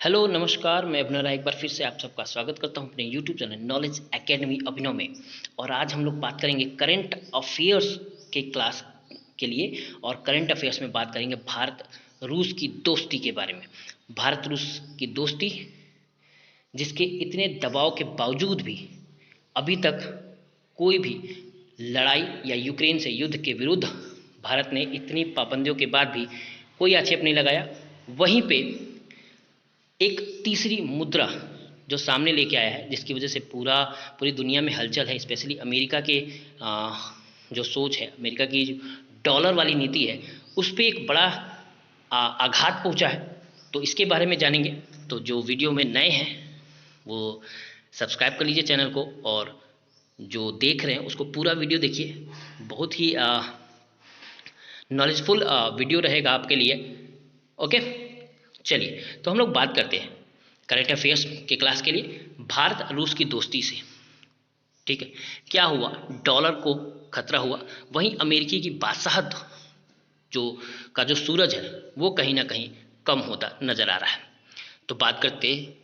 Hello नमस्कार, मैं अभिनव राय एक बार फिर से आप सबका स्वागत करता हूं अपने यूट्यूब चैनल नॉलेज एकेडमी अभिनव में। और आज हम लोग बात करेंगे करंट अफेयर्स के क्लास के लिए। और करंट अफेयर्स में बात करेंगे भारत रूस की दोस्ती के बारे में। भारत रूस की दोस्ती जिसके इतने दबाव के बावजूद भी अभी तक कोई भी लड़ाई या यूक्रेन से युद्ध के विरुद्ध भारत ने इतनी पाबंदियों के बाद भी कोई आक्षेप नहीं लगाया। वहीं पे एक तीसरी मुद्रा जो सामने लेके आया है, जिसकी वजह से पूरी दुनिया में हलचल है। स्पेशली अमेरिका के जो सोच है, अमेरिका की जो डॉलर वाली नीति है, उस पर एक बड़ा आघात पहुंचा है। तो इसके बारे में जानेंगे। तो जो वीडियो में नए हैं वो सब्सक्राइब कर लीजिए चैनल को, और जो देख रहे हैं उसको पूरा वीडियो देखिए। बहुत ही नॉलेजफुल वीडियो रहेगा आपके लिए। ओके, चलिए तो हम लोग बात करते हैं करंट अफेयर्स के क्लास के लिए भारत रूस की दोस्ती से। ठीक है, क्या हुआ? डॉलर को खतरा हुआ, वहीं अमेरिकी की बादशाहत जो सूरज है वो कहीं ना कहीं कम होता नजर आ रहा है। तो बात करते हैं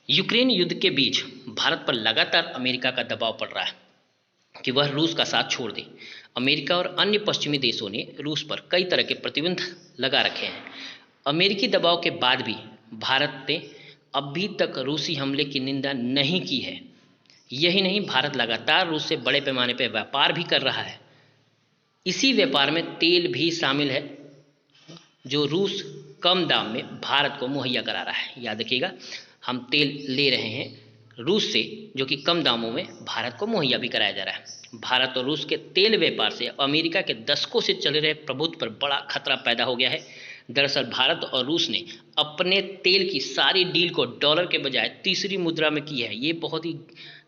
यूक्रेन युद्ध के बीच भारत पर लगातार अमेरिका का दबाव पड़ रहा है कि वह रूस का साथ छोड़ दे। अमेरिका और अन्य पश्चिमी देशों ने रूस पर कई तरह के प्रतिबंध लगा रखे हैं। अमेरिकी दबाव के बाद भी भारत ने अभी तक रूसी हमले की निंदा नहीं की है। यही नहीं, भारत लगातार रूस से बड़े पैमाने पर व्यापार भी कर रहा है। इसी व्यापार में तेल भी शामिल है, जो रूस कम दाम में भारत को मुहैया करा रहा है। याद रखिएगा, हम तेल ले रहे हैं रूस से, जो कि कम दामों में भारत को मुहैया भी कराया जा रहा है। भारत और रूस के तेल व्यापार से अमेरिका के दशकों से चल रहे प्रभुत्व पर बड़ा खतरा पैदा हो गया है। दरअसल भारत और रूस ने अपने तेल की सारी डील को डॉलर के बजाय तीसरी मुद्रा में की है। ये बहुत ही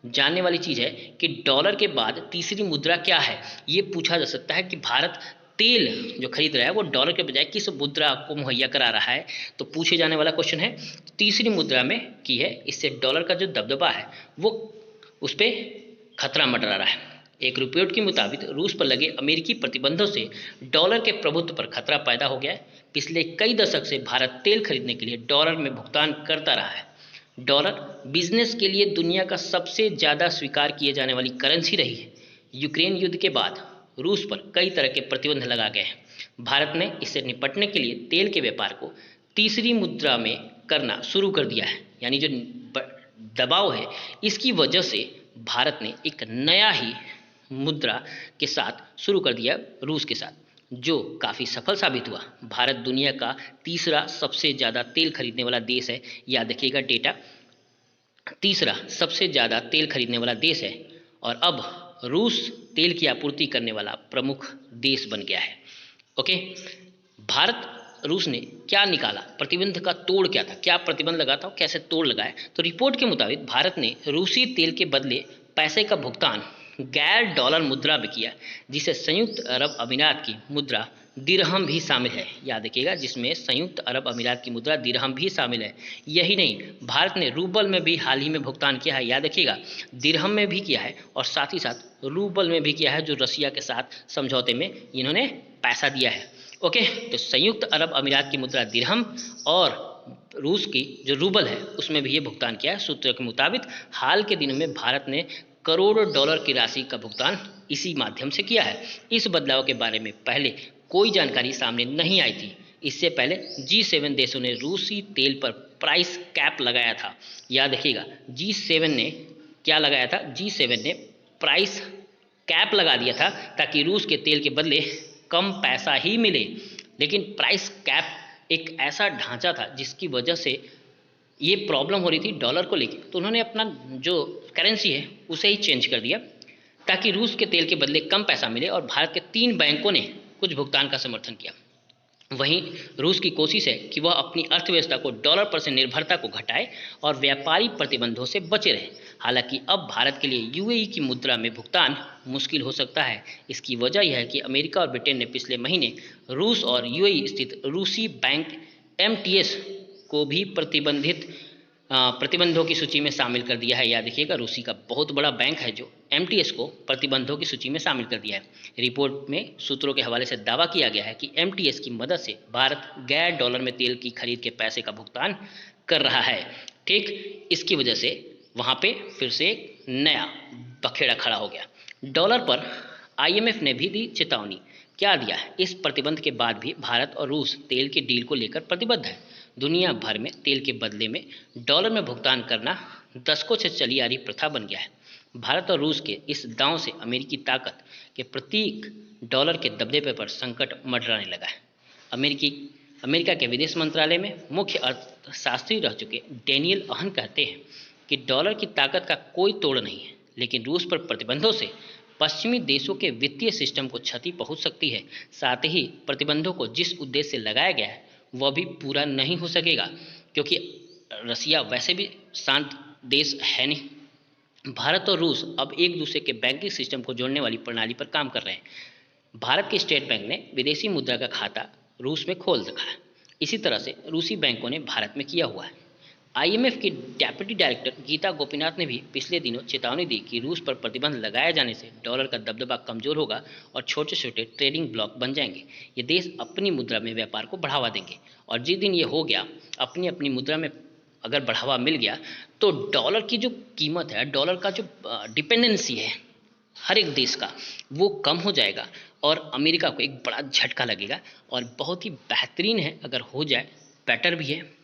जानने वाली चीज़ है कि डॉलर के बाद तीसरी मुद्रा क्या है। ये पूछा जा सकता है कि भारत तेल जो खरीद रहा है वो डॉलर के बजाय किस मुद्रा को मुहैया करा रहा है। तो पूछे जाने वाला क्वेश्चन है, तीसरी मुद्रा में की है। इससे डॉलर का जो दबदबा है वो उस पर खतरा मंडरा रहा है। एक रिपोर्ट के मुताबिक रूस पर लगे अमेरिकी प्रतिबंधों से डॉलर के प्रभुत्व पर खतरा पैदा हो गया है। पिछले कई दशक से भारत तेल खरीदने के लिए डॉलर में भुगतान करता रहा है। डॉलर बिजनेस के लिए दुनिया का सबसे ज़्यादा स्वीकार किए जाने वाली करेंसी रही है। यूक्रेन युद्ध के बाद रूस पर कई तरह के प्रतिबंध लगा गए हैं। भारत ने इससे निपटने के लिए तेल के व्यापार को तीसरी मुद्रा में करना शुरू कर दिया है। यानी जो दबाव है, इसकी वजह से भारत ने एक नया ही मुद्रा के साथ शुरू कर दिया रूस के साथ, जो काफ़ी सफल साबित हुआ। भारत दुनिया का तीसरा सबसे ज़्यादा तेल खरीदने वाला देश है। याद रखिएगा डेटा, तीसरा सबसे ज़्यादा तेल खरीदने वाला देश है। और अब रूस तेल की आपूर्ति करने वाला प्रमुख देश बन गया है। ओके, भारत रूस ने क्या निकाला, प्रतिबंध का तोड़ क्या था, क्या प्रतिबंध लगा था, कैसे तोड़ लगाए। तो रिपोर्ट के मुताबिक भारत ने रूसी तेल के बदले पैसे का भुगतान गैर डॉलर मुद्रा में किया, जिसे संयुक्त अरब अमीरात की मुद्रा दिरहम भी शामिल है। याद रखिएगा, जिसमें संयुक्त अरब अमीरात की मुद्रा दिरहम भी शामिल है। यही नहीं, भारत ने रूबल में भी हाल ही में भुगतान किया है। याद रखिएगा, दिरहम में भी किया है और साथ ही साथ रूबल में भी किया है, जो रसिया के साथ समझौते में इन्होंने पैसा दिया है। ओके, तो संयुक्त अरब अमीरात की मुद्रा दिरहम और रूस की जो रूबल है उसमें भी ये भुगतान किया है। सूत्रों के मुताबिक हाल के दिनों में भारत ने करोड़ों डॉलर की राशि का भुगतान इसी माध्यम से किया है। इस बदलाव के बारे में पहले कोई जानकारी सामने नहीं आई थी। इससे पहले G7 देशों ने रूसी तेल पर प्राइस कैप लगाया था। याद रखिएगा, G7 ने क्या लगाया था? G7 ने प्राइस कैप लगा दिया था ताकि रूस के तेल के बदले कम पैसा ही मिले। लेकिन प्राइस कैप एक ऐसा ढांचा था जिसकी वजह से ये प्रॉब्लम हो रही थी डॉलर को लेकर। तो उन्होंने अपना जो करेंसी है उसे ही चेंज कर दिया ताकि रूस के तेल के बदले कम पैसा मिले। और भारत के 3 बैंकों ने कुछ भुगतान का समर्थन किया। वहीं रूस की कोशिश है कि वह अपनी अर्थव्यवस्था को डॉलर पर से निर्भरता को घटाए और व्यापारिक प्रतिबंधों से बचे रहे। हालांकि अब भारत के लिए यूएई की मुद्रा में भुगतान मुश्किल हो सकता है। इसकी वजह यह है कि अमेरिका और ब्रिटेन ने पिछले महीने रूस और यूएई स्थित रूसी बैंक MTS को भी प्रतिबंधित प्रतिबंधों की सूची में शामिल कर दिया है। याद रखिएगा, रूसी का बहुत बड़ा बैंक है जो एमटीएस को प्रतिबंधों की सूची में शामिल कर दिया है। रिपोर्ट में सूत्रों के हवाले से दावा किया गया है कि एमटीएस की मदद से भारत गैर डॉलर में तेल की खरीद के पैसे का भुगतान कर रहा है। ठीक, इसकी वजह से वहाँ पे फिर से एक नया बखेड़ा खड़ा हो गया। डॉलर पर आईएमएफ ने भी दी चेतावनी। क्या दिया है? इस प्रतिबंध के बाद भी भारत और रूस तेल के डील को लेकर प्रतिबद्ध है। दुनिया भर में तेल के बदले में डॉलर में भुगतान करना दशकों से चली आ रही प्रथा बन गया है। भारत और रूस के इस दांव से अमेरिकी ताकत के प्रतीक डॉलर के दबदबे पर संकट मंडराने लगा है। अमेरिका के विदेश मंत्रालय में मुख्य अर्थशास्त्री रह चुके डेनियल अहन कहते हैं कि डॉलर की ताकत का कोई तोड़ नहीं है, लेकिन रूस पर प्रतिबंधों से पश्चिमी देशों के वित्तीय सिस्टम को क्षति पहुंच सकती है। साथ ही प्रतिबंधों को जिस उद्देश्य से लगाया गया है वह भी पूरा नहीं हो सकेगा, क्योंकि रसिया वैसे भी शांत देश है नहीं। भारत और रूस अब एक दूसरे के बैंकिंग सिस्टम को जोड़ने वाली प्रणाली पर काम कर रहे हैं। भारत के स्टेट बैंक ने विदेशी मुद्रा का खाता रूस में खोल रखा है। इसी तरह से रूसी बैंकों ने भारत में किया हुआ है। आईएमएफ की डेप्यूटी डायरेक्टर गीता गोपीनाथ ने भी पिछले दिनों चेतावनी दी कि रूस पर प्रतिबंध लगाए जाने से डॉलर का दबदबा कमजोर होगा और छोटे छोटे ट्रेडिंग ब्लॉक बन जाएंगे। ये देश अपनी मुद्रा में व्यापार को बढ़ावा देंगे, और जिस दिन ये हो गया, अपनी अपनी मुद्रा में अगर बढ़ावा मिल गया, तो डॉलर की जो कीमत है, डॉलर का जो डिपेंडेंसी है हर एक देश का, वो कम हो जाएगा और अमेरिका को एक बड़ा झटका लगेगा। और बहुत ही बेहतरीन है अगर हो जाए, बेटर भी है।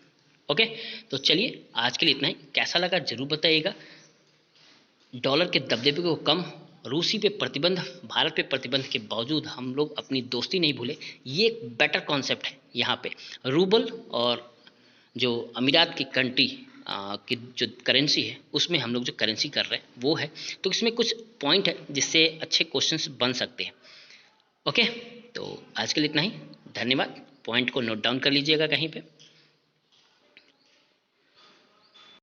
ओके, तो चलिए आज के लिए इतना ही। कैसा लगा जरूर बताइएगा। डॉलर के दबदबे को कम, रूसी पे प्रतिबंध, भारत पे प्रतिबंध के बावजूद हम लोग अपनी दोस्ती नहीं भूले, ये एक बेटर कॉन्सेप्ट है। यहाँ पे रूबल और जो अमीरात की कंट्री की जो करेंसी है, उसमें हम लोग जो करेंसी कर रहे हैं वो है, तो इसमें कुछ पॉइंट है जिससे अच्छे क्वेश्चंस बन सकते हैं। ओके, तो आज के लिए इतना ही। धन्यवाद। पॉइंट को नोट डाउन कर लीजिएगा कहीं पे।